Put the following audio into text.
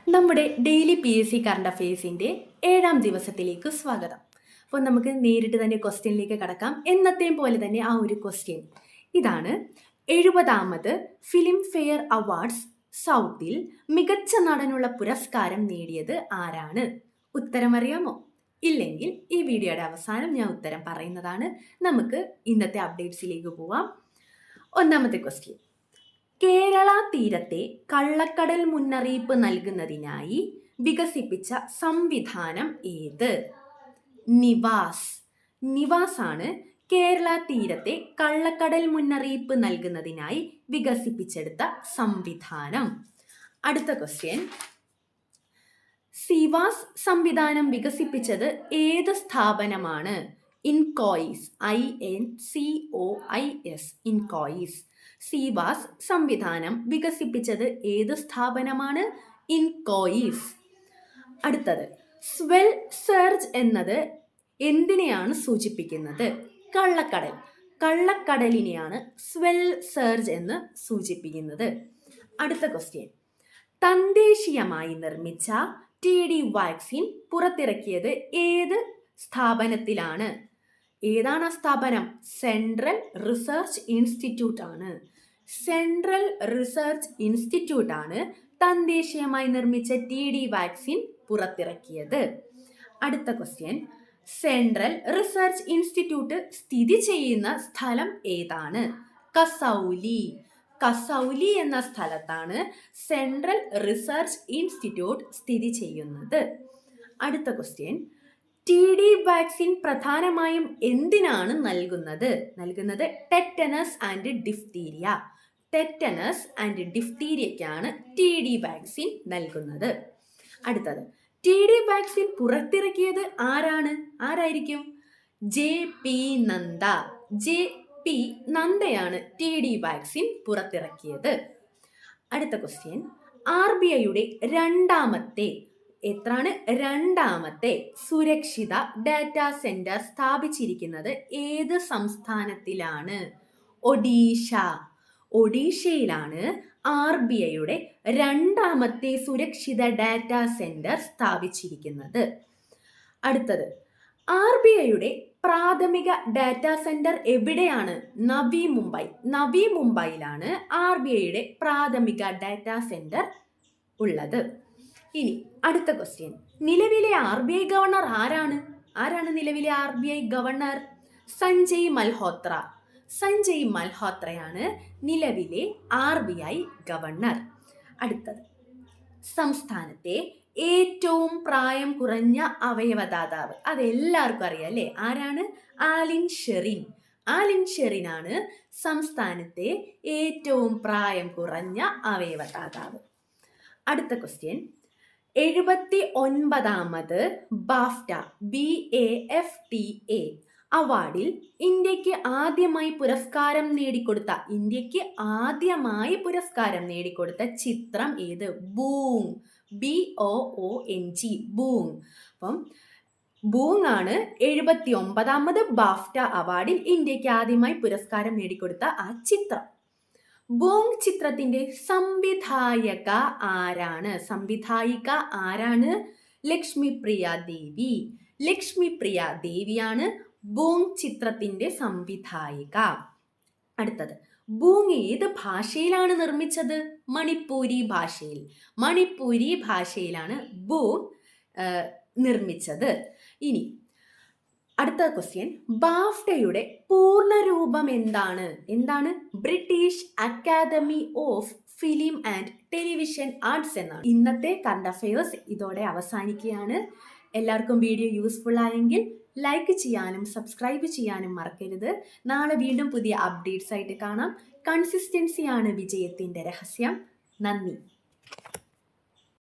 നമ്മുടെ daily PSC current അഫയേഴ്സിൻ്റെ 7ാം ദിവസത്തിലേക്ക് സ്വാഗതം. അപ്പോൾ നമുക്ക് നേരിട്ട് തന്നെ ക്വസ്റ്റ്യനിലേക്ക് കടക്കാം. എന്നത്തെയും പോലെ തന്നെ ആ ഒരു ക്വസ്റ്റ്യൻ ഇതാണ്: 70ാമത് ഫിലിം ഫെയർ അവാർഡ്സ് സൗത്തിൽ മികച്ച നടനുള്ള പുരസ്കാരം നേടിയത് ആരാണ്? ഉത്തരം അറിയാമോ? ഇല്ലെങ്കിൽ ഈ വീഡിയോയുടെ അവസാനം ഞാൻ ഉത്തരം പറയുന്നതാണ്. നമുക്ക് ഇന്നത്തെ അപ്ഡേറ്റ്സിലേക്ക് പോവാം. ഒന്നാമത്തെ ക്വസ്റ്റ്യൻ: കേരള തീരത്തെ കള്ളക്കടൽ മുന്നറിയിപ്പ് നൽകുന്നതിനായി വികസിപ്പിച്ച സംവിധാനം ഏത്? നിവാസ് ആണ് കേരള തീരത്തെ കള്ളക്കടൽ മുന്നറിയിപ്പ് നൽകുന്നതിനായി വികസിപ്പിച്ചെടുത്ത സംവിധാനം. അടുത്ത ക്വസ്റ്റ്യൻ: സിവാസ് സംവിധാനം വികസിപ്പിച്ചത് ഏത് സ്ഥാപനമാണ്? ഇൻകോയിസ്, INCOIS, ഇൻകോയിസ്. സിവാസ് സംവിധാനം വികസിപ്പിച്ചത് ഏത് സ്ഥാപനമാണ്? ഇൻകോയിസ്. അടുത്തത്: സ്വെൽ സർജ് എന്നത് എന്തിനെയാണ് സൂചിപ്പിക്കുന്നത്? കള്ളക്കടലിനെയാണ് സ്വെൽ സർജ് എന്ന് സൂചിപ്പിക്കുന്നത്. അടുത്ത ക്വസ്റ്റ്യൻ: തദ്ദേശീയമായി നിർമ്മിച്ച TD വാക്സിൻ പുറത്തിറക്കിയത് ഏത് സ്ഥാപനത്തിലാണ്? ഏതാണ് ആ സ്ഥാപനം? സെൻട്രൽ റിസർച്ച് ഇൻസ്റ്റിറ്റ്യൂട്ട് ആണ്. സെൻട്രൽ റിസർച്ച് ഇൻസ്റ്റിറ്റ്യൂട്ട് ആണ് തദ്ദേശീയമായി നിർമ്മിച്ച TD വാക്സിൻ പുറത്തിറക്കിയത്. അടുത്ത ക്വസ്റ്റ്യൻ: സെൻട്രൽ റിസർച്ച് ഇൻസ്റ്റിറ്റ്യൂട്ട് സ്ഥിതി ചെയ്യുന്ന സ്ഥലം ഏതാണ്? കസൗലി എന്ന സ്ഥലത്താണ് സെൻട്രൽ റിസർച്ച് ഇൻസ്റ്റിറ്റ്യൂട്ട് സ്ഥിതി ചെയ്യുന്നത്. അടുത്ത ക്വസ്റ്റ്യൻ: TD വാക്സിൻ പ്രധാനമായും എന്തിനാണ് നൽകുന്നത്? ടെറ്റനസ് ആൻഡ് ഡിഫ്തീരിയയ്ക്കാണ് TD വാക്സിൻ നൽകുന്നത്. അടുത്തത്: TD വാക്സിൻ പുറത്തിറക്കിയത് ആരായിരിക്കും? JP നന്ദയാണ് TD വാക്സിൻ പുറത്തിറക്കിയത്. അടുത്ത ക്വസ്റ്റ്യൻ: RBIയുടെ രണ്ടാമത്തെ സുരക്ഷിത ഡാറ്റാ സെന്റർ സ്ഥാപിച്ചിരിക്കുന്നത് ഏത് സംസ്ഥാനത്തിലാണ്? ഒഡീഷയിലാണ് RBIയുടെ രണ്ടാമത്തെ സുരക്ഷിത ഡാറ്റാ സെന്റർ സ്ഥാപിച്ചിരിക്കുന്നത്. അടുത്തത്: RBIയുടെ പ്രാഥമിക ഡാറ്റാ സെന്റർ എവിടെയാണ്? നവി മുംബൈയിലാണ് RBIയുടെ പ്രാഥമിക ഡാറ്റാ സെന്റർ ഉള്ളത്. ഇനി അടുത്ത ക്വസ്റ്റ്യൻ: നിലവിലെ RBI ഗവർണർ ആരാണ് നിലവിലെ RBI ഗവർണർ? സഞ്ജയ് മൽഹോത്രയാണ് നിലവിലെ RBI ഗവർണർ. അടുത്തത്: സംസ്ഥാനത്തെ ഏറ്റവും പ്രായം കുറഞ്ഞ അവയവദാതാവ്. അതെല്ലാവർക്കും അറിയാം അല്ലേ? ആരാണ്? ആലിൻ ഷെറിനാണ് സംസ്ഥാനത്തെ ഏറ്റവും പ്രായം കുറഞ്ഞ അവയവദാതാവ്. അടുത്ത ക്വസ്റ്റ്യൻ: 79ാമത് BAFTA അവാർഡിൽ ഇന്ത്യക്ക് ആദ്യമായി പുരസ്കാരം നേടിക്കൊടുത്ത ചിത്രം ഏത്? ബൂങ്. ബൂങ്. അപ്പം ബൂങ് ആണ് 79ാമത് BAFTA അവാർഡിൽ ഇന്ത്യക്ക് ആദ്യമായി പുരസ്കാരം നേടിക്കൊടുത്ത ആ ചിത്രം. ബൂങ് ചിത്രത്തിന്റെ സംവിധായിക ആരാണ്? ലക്ഷ്മിപ്രിയ ദേവിയാണ് ബൂങ് ചിത്രത്തിന്റെ സംവിധായിക. അടുത്തത്: ബൂങ് ഏത് ഭാഷയിലാണ് നിർമ്മിച്ചത്? മണിപ്പൂരി ഭാഷയിലാണ് ബൂങ് നിർമ്മിച്ചത്. ഇനി അടുത്ത ക്വസ്റ്റ്യൻ: ബാഫ്റ്റയുടെ പൂർണ്ണരൂപം എന്താണ്? British Academy of Film and Television Arts എന്നാണ്. ഇന്നത്തെ കറണ്ട് അഫയേഴ്സ് ഇതോടെ അവസാനിക്കുകയാണ്. എല്ലാവർക്കും വീഡിയോ യൂസ്ഫുൾ ആയെങ്കിൽ ലൈക്ക് ചെയ്യാനും സബ്സ്ക്രൈബ് ചെയ്യാനും മറക്കരുത്. നാളെ വീണ്ടും പുതിയ അപ്ഡേറ്റ്സ് ആയിട്ട് കാണാം. കൺസിസ്റ്റൻസിയാണ് വിജയത്തിൻ്റെ രഹസ്യം. നന്ദി.